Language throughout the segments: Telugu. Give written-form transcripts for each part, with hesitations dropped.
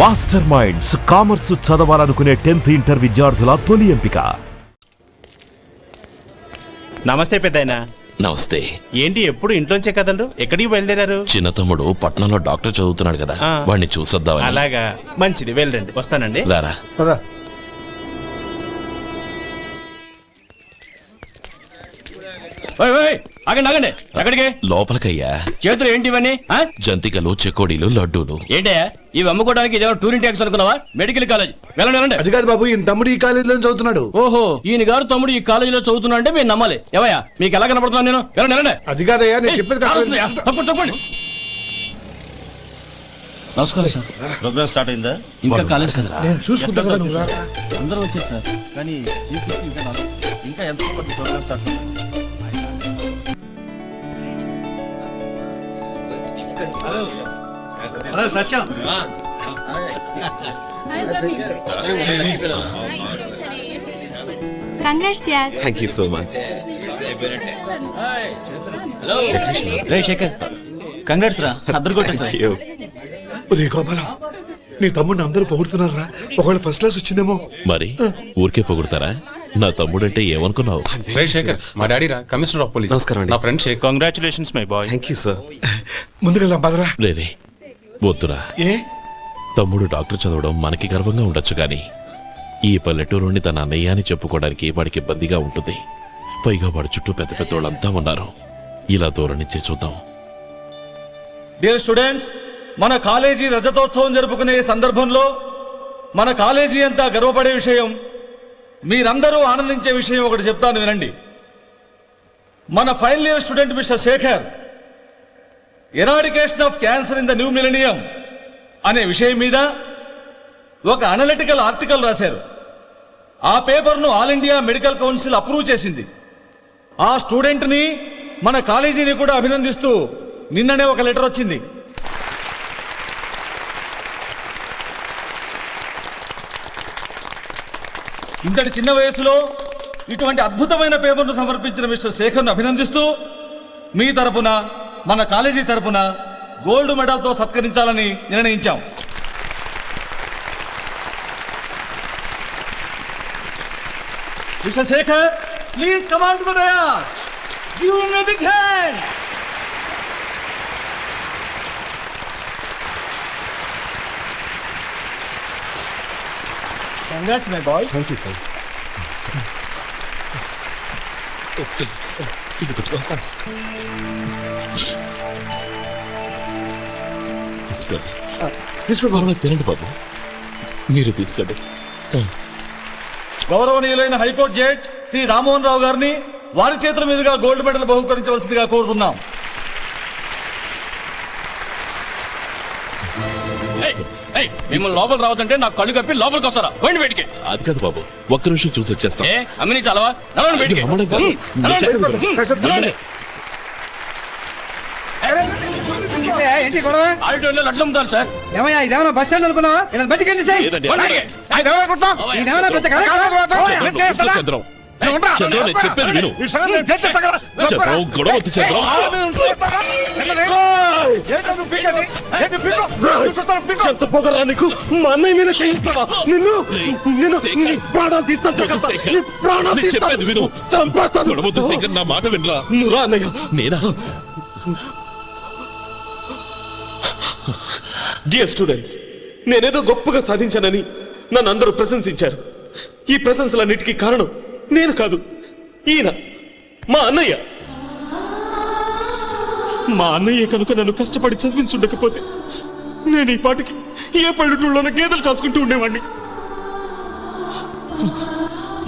మాస్టర్ మైండ్స్ కామర్స్ చదవాలనుకునే 10th ఇంటర్ విద్యార్థుల తొలి ఎంపిక. నమస్తే పెద్దాయనా. నమస్తే. ఏంటి ఎప్పుడు ఇంట్లోంచే కదలరు? ఎక్కడికి బయలుదేరారు? చిన్న తమ్ముడు పట్నంలో డాక్టర్ చదువుతున్నాడు కదా, వాడిని చూసొద్దామని. అలాగా, మంచిది, వెళ్ళండి. వస్తానండి. రారా. ఆగండి ఆగండి, ఎక్కడికి? లోపలికయ్యా. చేతులు ఏంటి ఇవన్నీ? జంతికలు, చెకోడీలు, లడ్డూలు. ఏంటయ్యా ఇవి అమ్ముకోవడానికి ఇదేమో టూరింగ్ ట్యాక్స్ అనుకున్నావా? మెడికల్ కాలేజ్, వెళ్ళండి వెళ్ళండి. అది కాదు బాబు, ఈయన తమ్ముడు ఈ కాలేజీలో చదువుతున్నాడు. ఓహో, ఈయన గారు తమ్ముడు ఈ కాలేజీలో చదువుతున్నా అంటే మీరు నమ్మాలి. ఏవయ్యా మీకు ఎలా కనపడుతున్నాను నేను? వెళ్ళండి వెళ్ళండి. అది కాదయ్యా, నేను చెప్పేది తప్పండి తప్పండి. నమస్కారం సార్. ప్రోగ్రామ్ స్టార్ట్ అయిందా? ఇంకా కాలేజ్ కదా, నేను చూసుకుంటా కదా. అందరూ వచ్చారు సార్. కానీ ఇంకా ఎంత ప్రోగ్రామ్ స్టార్ట్ అయింది? హలో సత్యం. కంగ్రాట్స్ యార్. Thank you so much. రే శేఖర్, కంగ్రాట్స్ రా, అద్దరు కొట్టే సార్. రే గోపాలం, నీ తమ్ముడిని అందరూ పొగుడుతున్నారా? ఒకవేళ ఫస్ట్ క్లాస్ వచ్చిందేమో. మరి ఊరికే పొగుడతారా? నా తమ్ముడంటే ఏమనుకున్నావు? రే శేఖర్, మా డాడీ రా, కమిషనర్ ఆఫ్ పోలీస్. నమస్కారం అండి. నా friend Shekhar. Congratulations my boy. Thank you sir. ముందుకెళ్దాం పదరా. రే వద్దురా. ఏ తమ్ముడు డాక్టర్ చదవడం మనకి గర్వంగా ఉండొచ్చు, కానీ ఈ పల్లెటూరుని తన అన్నయ్య అని చెప్పుకోవడానికి వాడికి ఇబ్బందిగా ఉంటుంది. పైగా వాడి చుట్టూ పెద్ద పెద్దోళ్ళంతా ఉన్నారు. ఇలా దూరం నుంచే చూద్దాం. డియర్ స్టూడెంట్స్, మన కాలేజీ రజతోత్సవం జరుపుకునే సందర్భంలో మన కాలేజీ అంతా గర్వపడే విషయం, మీరందరూ ఆనందించే విషయం ఒకటి చెప్తాను వినండి. మన final year student mister Shekhar eradication of cancer in the new millennium అనే విషయం మీద ఒక అనలిటికల్ ఆర్టికల్ రాశారు. ఆ పేపర్ను all India medical council approve చేసింది. ఆ స్టూడెంట్ని, మన కాలేజీని కూడా అభినందిస్తూ నిన్ననే ఒక లెటర్ వచ్చింది. ఇంతటి చిన్న వయసులో ఇటువంటి అద్భుతమైన పేపర్ను సమర్పించిన మిస్టర్ శేఖర్ను అభినందిస్తూ మీ తరపున, మన కాలేజీ తరపున గోల్డ్ మెడల్తో సత్కరించాలని నిర్ణయించాం. Mister Shekhar, please come on to the dais. Give him a big hand. Congrats, my boy. Thank you sir. తీసుకోండి. తినండి బాబు, మీరు తీసుకోండి. గౌరవనీయులైన హైకోర్టు జడ్జ్ శ్రీ రామ్మోహన్ రావు గారిని వారి చేతుల మీదుగా గోల్డ్ మెడల్ బహుకరించవలసిందిగా కోరుతున్నాం. మిమ్మల్ని లోపల రావద్దంటే నాకు కళ్ళు కప్పి లోపలికి వస్తారా? పోయింది బయటికి. అది కాదు బాబు, ఒక్క నిమిషం చూసి వచ్చేస్తాం. అమ్మిని చాలవా? నడవండి బయటికి. ఆడిటోరియంలో లడ్లు అమ్ముతారు సార్. ఏమయ్యా, ఇదేమన్నా బస్ స్టాండ్ అనుకున్నావా? ఇలా బయటికి వెళ్ళి సార్. లేదండి. చంద్రం, చంద్రం, నేను చెప్పేది విను. చంద్రం, గొడవ వద్దు చంద్రం. ఎంత పొగరా నీకు? మా అన్నయ్య మీద చేయిస్తావా? నిన్ను ప్రాణాలు తీస్తాను. చెప్పేది విను. చంపేస్తాను. గొడవ వద్దు శేఖర్, నా మాట వినరా. నువ్వు రా అన్నయ్య. నేనా? డియర్ స్టూడెంట్స్, నేనేదో గొప్పగా సాధించానని నన్ను అందరూ ప్రశంసించారు. ఈ ప్రశంసలన్నిటికీ కారణం నేను కాదు, ఈయన మా అన్నయ్య. మా అన్నయ్య కనుక నన్ను కష్టపడి చదివించుండకపోతే నేను ఈ పాటికి ఏ పల్లెటూళ్ళలోనూ గేదెలు కాసుకుంటూ ఉండేవాడిని.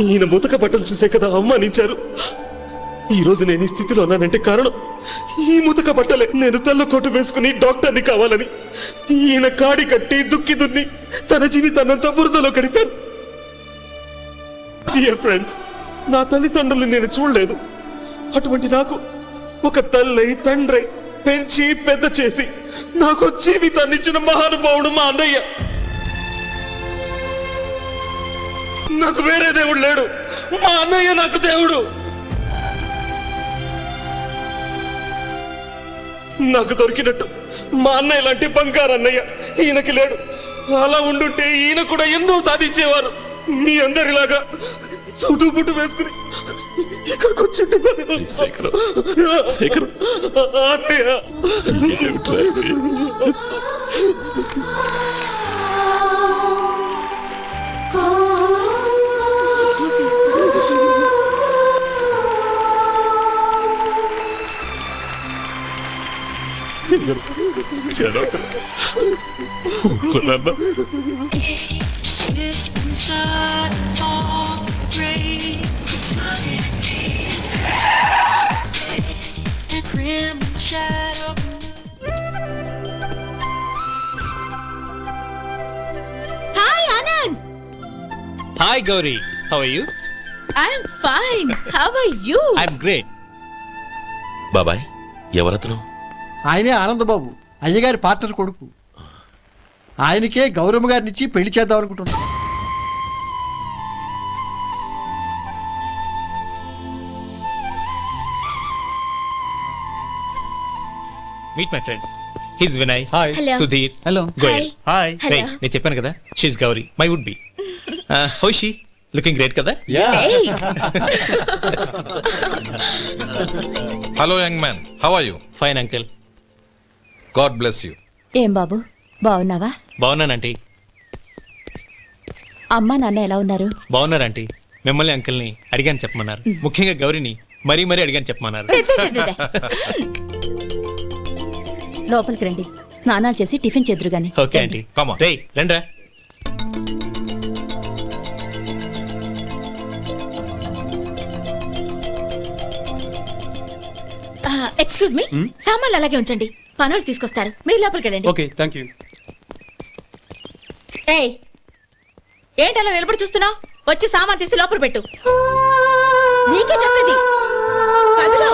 ఈయన ముతక బట్టలు చూసే కదా అవమానించారు. ఈ రోజు నేను ఈ స్థితిలో ఉన్నానంటే కారణం ఈ ముతక బట్టలే. నేను తెల్ల కోటు వేసుకుని డాక్టర్ని కావాలని ఈయన కాడి కట్టి దుక్కి దున్ని తన జీవితాన్నంతా బురదలో గడిపాను. డియర్ ఫ్రెండ్స్, నా తల్లిదండ్రులు నేను చూడలేదు. అటువంటి నాకు ఒక తల్లి తండ్రి పెంచి పెద్ద చేసి నాకు జీవితాన్ని ఇచ్చిన మహానుభావుడు మా అన్నయ్య. నాకు వేరే దేవుడు లేడు, మా అన్నయ్య నాకు దేవుడు. నాకు దొరికినట్టు మా అన్నయ్య లాంటి బంగారు అన్నయ్య ఈయనకి లేడు. అలా ఉండుంటే ఈయన కూడా ఎన్నో సాధించేవారు. మీ అందరిలాగా సుటు పుట్టు వేసుకుని ఇక్కడికి వచ్చి Shekhar Shekhar Hi, Anand. Hi Gauri, how are you? I'm fine. How are you? I'm great. బాబాయ్ ఎవరతను? ఆయనే ఆనందబాబు, అయ్యగారి పార్ట్నర్ కొడుకు. ఆయనకే గౌరమ్మ గారినిచ్చి పెళ్లి చేద్దాం అనుకుంటున్నా. Meet my friends. His Vinay. Hi. Hello. Sudheer. Hello. Goyal. Hi. రే, Hello. నేను చెప్పాను కదా, she's Gauri, my would be. How she? Looking great కదా? Hey. Hello, young man. How are you? Fine uncle. God bless you. ఏం బాబు బాగున్నావా? బాగున్నానంటీ. అమ్మా నాన్న ఎలా ఉన్నారు? బాగున్నారంటీ. మిమ్మల్ని అంకిల్ని అడిగాను చెప్పమన్నారు. ముఖ్యంగా గౌరీని మరీ మరీ అడిగాను చెప్పమన్నారు. లోపలికి రండి, స్నానాలు చేసి టిఫిన్ చేద్దురు గాని. Okay aunty. Come on. రేయ్ రండ్రా. ఎక్స్క్యూజ్ మీ, సామాన్లు అలాగే ఉంచండి, పనులు తీసుకొస్తారు. మీరు లోపలికి వెళ్ళండి. Okay, thank you. ఏయ్, ఏంటి అలా నిలబడి చూస్తున్నావు? వచ్చి సామాన్ తీసి లోపల పెట్టు. నీకే చెప్పేది. కదులు.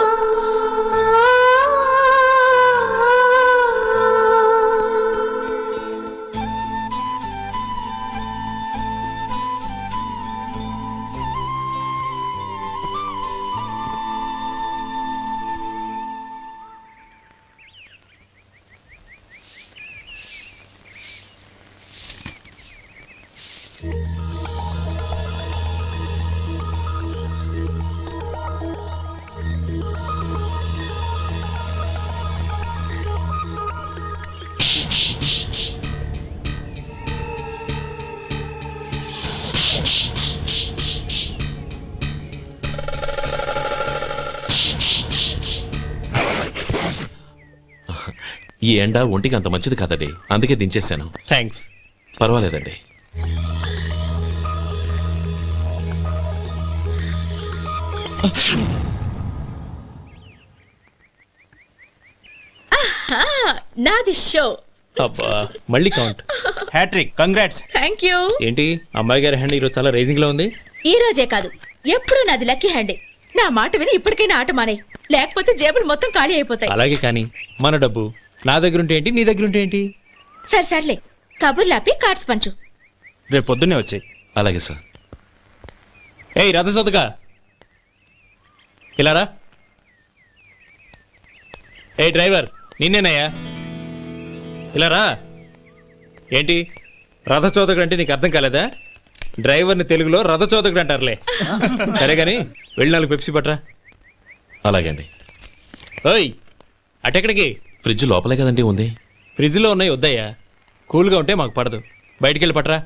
ఈ ఎండ ఒంటికి అంత మంచిది కాదండి, అందుకే దించేశాను. థ్యాంక్స్. పర్వాలేదండి. నాది షో. అబ్బా, మళ్ళీ count. Hattrick, congrats. Thank you. ఏంటి అమ్మాయి గారి హ్యాండ్ ఈరోజు చాలా రైజింగ్ లో ఉంది? ఈ రోజే కాదు, ఎప్పుడు నాది లక్కీ హ్యాండే. నా మాట విని ఇప్పటికైనా ఆట మానే, లేకపోతే జేబులు మొత్తం ఖాళీ అయిపోతాయి. అలాగే కానీ మన డబ్బు నా దగ్గర ఉంటే ఏంటి, నీ దగ్గర ఉంటే ఏంటి? సరే సర్లే, కబుర్లు ఆపి కార్డ్స్ పంచు. రేపు పొద్దున్నే వచ్చాయి. అలాగే సార్. ఏయ్ రథసోదగా, ఇలారా. ఏ డ్రైవర్, నిన్నేనయ్యా, ఇలారా. ఏంటి రథచోదకుడు అంటే నీకు అర్థం కాలేదా? డ్రైవర్ని తెలుగులో రథచోదకుడు అంటారులే. సరే గాని వెళ్ళి 4 పెప్సీ పట్రా. అలాగే అండి. ఓయ్ అటెక్కడికి? ఫ్రిడ్జ్ లోపలే కదండి ఉంది. ఫ్రిడ్జ్లో ఉన్నాయి వద్దయ్యా, కూల్గా ఉంటే మాకు పడదు. బయటికి వెళ్ళి పట్రా.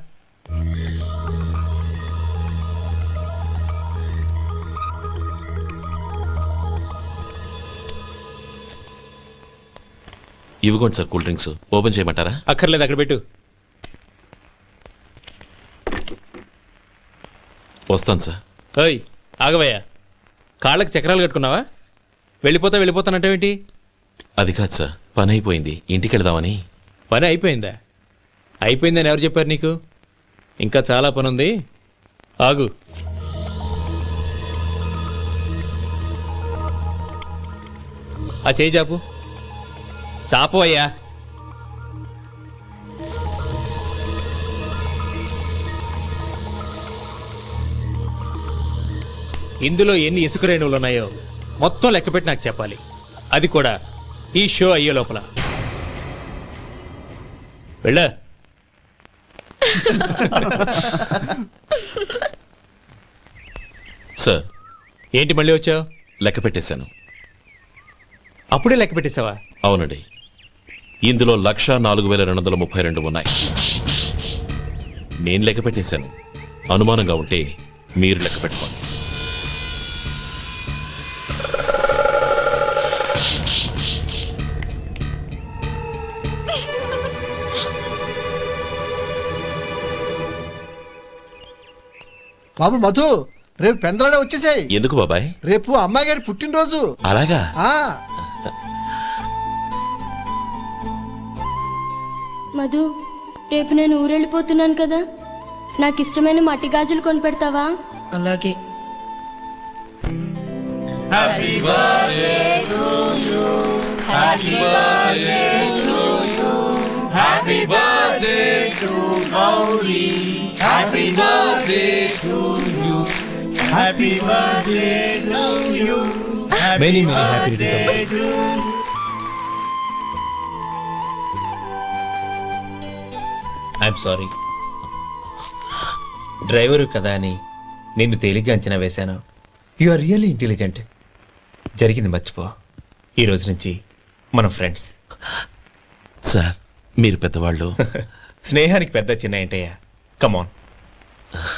ఇవ్వకోండి సార్, కూల్ డ్రింక్స్. ఓపెన్ చేయమంటారా? అక్కర్లేదు, అక్కడ పెట్టు. వస్తాను సార్. ఓయ్ ఆగవయ్యా, కాళ్ళకి చక్రాలు కట్టుకున్నావా? వెళ్ళిపోతానంటావేంటి? అది కాదు సార్, పని అయిపోయింది, ఇంటికి వెళదామని. పని అయిపోయిందా? అయిపోయిందని ఎవరు చెప్పారు నీకు? ఇంకా చాలా పని ఉంది, ఆగు. ఆ చేయి చాపు. చాపు అయ్యా. ఇందులో ఎన్ని ఇసుక రేణువులు ఉన్నాయో మొత్తం లెక్కపెట్టి నాకు చెప్పాలి, అది కూడా ఈ షో అయ్యే లోపల. వెళ్ళ. సార్, ఏంటి మళ్ళీ వచ్చావు? లెక్క పెట్టేశాను. అప్పుడే లెక్క పెట్టేశావా? అవునండి, ఇందులో 1,04,232 ఉన్నాయి. నేను లెక్క పెట్టేశాను. అనుమానంగా ఉంటే మీరు లెక్క పెట్టుకోండి. బాబు మధు, రేపు పెందలాడే వచ్చేసాయి. ఎందుకు బాబాయ్? రేపు అమ్మాయి గారి పుట్టినరోజు. అలాగా? మధు, రేపు నేను ఊరెళ్ళిపోతున్నాను కదా, నాకు ఇష్టమైన మట్టి గాజులు కొనిపెడతావా? అలాగే. Many happy returns. I'm sorry. Driver కదా అని నిన్ను తేలిగ్గా అంచనా వేశాను. You are really intelligent. జరిగింది మర్చిపో. ఈ రోజు నుంచి మనం ఫ్రెండ్స్. సార్, మీరు పెద్దవాళ్ళు. స్నేహానికి పెద్ద చిన్న ఏంటయ్యా? కమాన్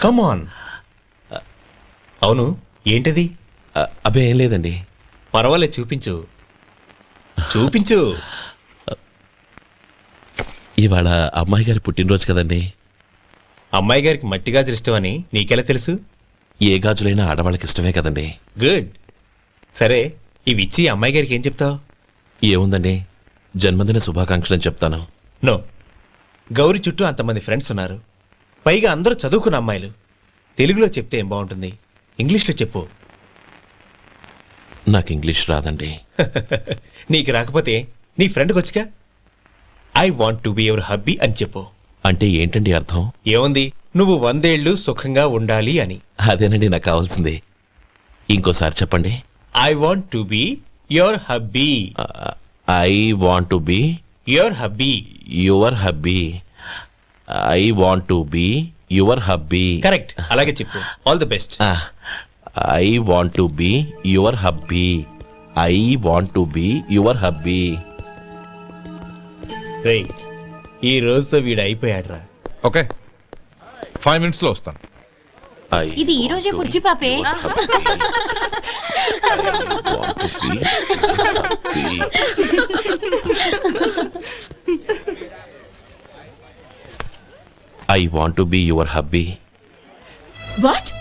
కమాన్. అవును, ఏంటది? అబ్బే ఏం లేదండి. పర్వాలేదు, చూపించు చూపించు. ఇవాళ అమ్మాయి గారి పుట్టినరోజు కదండి. అమ్మాయి గారికి మట్టి గాజులు ఇష్టం అని నీకెలా తెలుసు? ఏ గాజులైనా ఆడవాళ్ళకి ఇష్టమే కదండి. గుడ్. సరే, ఇవి ఇచ్చి అమ్మాయి గారికి ఏం చెప్తావు? ఏముందండి, జన్మదిన శుభాకాంక్షలని చెప్తాను. నో, గౌరీ చుట్టూ అంతమంది ఫ్రెండ్స్ ఉన్నారు, పైగా అందరూ చదువుకున్న అమ్మాయిలు. తెలుగులో చెప్తే ఏం బాగుంటుంది? ఇంగ్లీష్లో చెప్పు. నాకు ఇంగ్లీష్ రాదండి. నీకు రాకపోతే నీ ఫ్రెండ్కి వచ్చిగా I want to be your hubby అని చెప్పు. అంటే ఏంటండి అర్థం? ఏముంది, నువ్వు 100 ఏళ్ళు సుఖంగా ఉండాలి అని. అదేనండి నాకు కావాల్సింది. ఇంకోసారి చెప్పండి. I want to be your hubby. I want to be your hubby. Your hubby. I want to be your hubby. Correct, అలాగే చెప్పు. All the best. I want to be your hubby. I want to be your hubby. ఈ రోజుతో వీడు అయిపోయాడ్రా. ఓకే, 5 minutes లో వస్తాను. ఇది ఈ రోజే బుజ్జి పాపే. I want to be your hubby. What?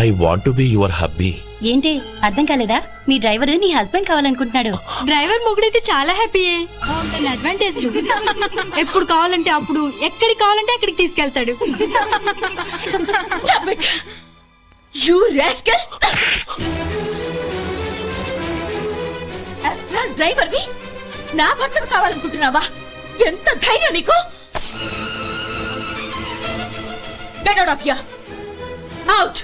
I want to be your hubby. ఏంటి అర్థం కాలేదా? మీ డ్రైవర్ నీ హస్బెండ్ కావాలనుకుంటున్నాడు. డ్రైవర్ మొగుడైతే చాలా హ్యాపీయే. అడ్వాంటేజ్ ఎప్పుడు కావాలంటే అప్పుడు, ఎక్కడికి కావాలంటే అక్కడికి తీసుకెళ్తాడు. Stop it! You rascal! After all, driver వి నా భర్తను కావాలనుకుంటున్నావా? ఎంత ధైర్యం నీకు? Get out of here! Out!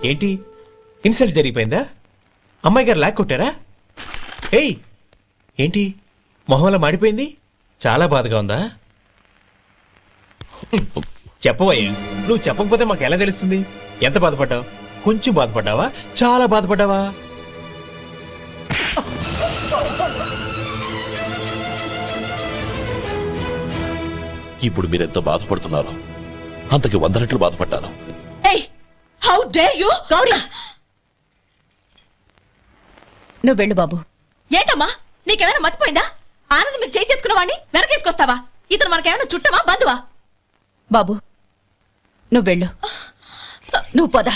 ఏంటి, ఇన్సల్ట్ జరిగిపోయిందా? అమ్మాయి గారు లాక్ కొట్టారా? ఏయ్, ఏంటి మొహంలో మాడిపోయింది? చాలా బాధగా ఉందా? చెప్పవయ్యా, నువ్వు చెప్పకపోతే మాకు ఎలా తెలుస్తుంది? ఎంత బాధపడ్డావు? కొంచెం బాధపడ్డావా? చాలా బాధపడ్డావా? ఇప్పుడు మీరెంత బాధపడుతున్నారు, అంతకి 100 రెట్లు బాధపడ్డాను. Hey! How dare you? Gauri, నువ్వు వెళ్ళు బాబు. ఏంటమ్మా, నీకేమైనా మర్చిపోయిందా? ఆనందం మీరు చేసేసుకున్న వాడిని వెనకేసుకొస్తావా? ఇతను మనకేమైనా చుట్టమా, బంధువా? బాబు నువ్వు వెళ్ళు. నువ్వు పద.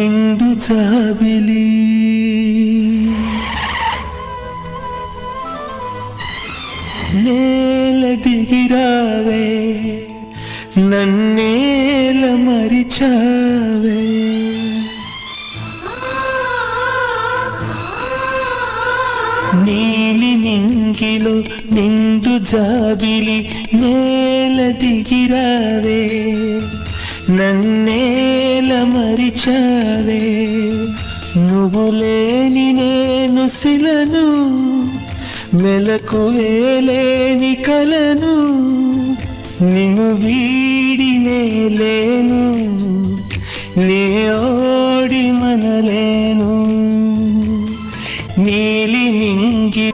నిండు జాబిలి నేల దిగిరావే నన్నేల మరిచావే నీలి నింగిలో నిండు జాబిలి నేల దిగిరావే నన్నేల మరిచావే నువ్వు లేని నేను శిలను మెలకువేలేని కలను నిన్ను వీడినే లేను నే ఓడి మనలేను నీలి నింగి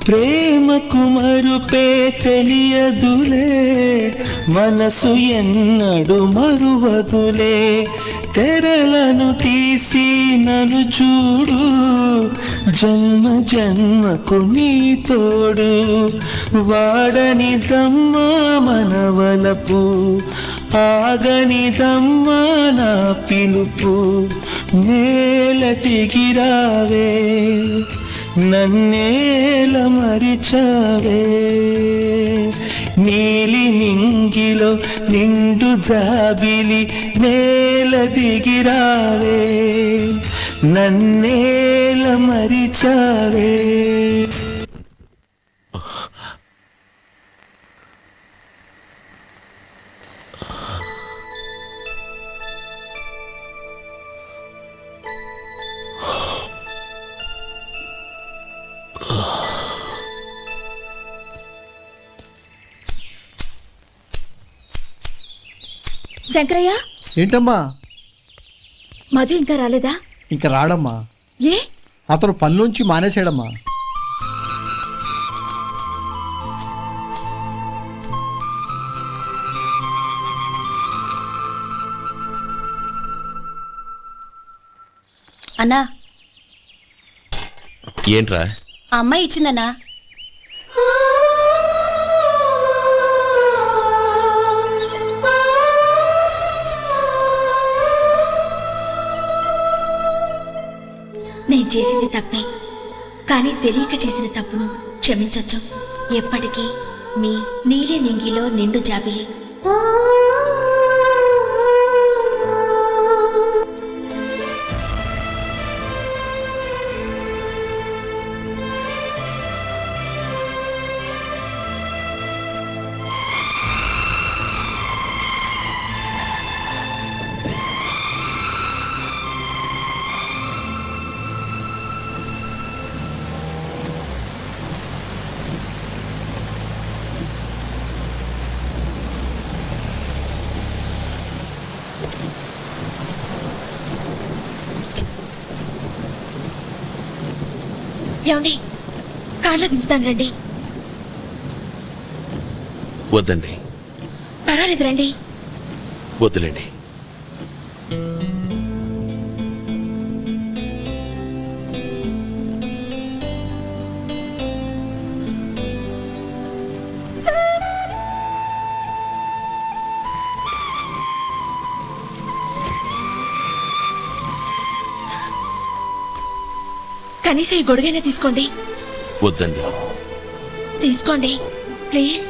ప్రేమకు మరుపే తెలియదులే మనసు ఎన్నడు మరువదులే తెరలను తీసి నన్ను చూడు జన్మ జన్మకు నీ తోడు వాడని దమ్మా మనవలపు ఆగని దమ్మా నా పిలుపు నేల దిగిరావే నన్నేల మరిచావే నీలి నింగిలో నిండు జాబిలి నేల దిగిరావే నన్నేల మరిచావే శంకరయ్య, ఏంటమ్మా? మధు ఇంకా రాలేదా? ఇంకా రాడమ్మా. ఏ? అతను పనిలోంచి మానేశాడమ్మా. అన్నా, ఏంట్రా? ఆ అమ్మాయి ఇచ్చిందన్నా. నేను చేసింది తప్పే, కానీ తెలియక చేసిన తప్పును క్షమించొచ్చు. ఎప్పటికీ మీ నీలి నింగిలో నిండు జాబిలి. ఏమండి, కార్లో దింపుతాను రండి. వద్దండి. పర్వాలేదు రండి. వద్దులేండి. కనీసం ఈ గొడుగైనా తీసుకోండి. వద్దండి. తీసుకోండి ప్లీజ్.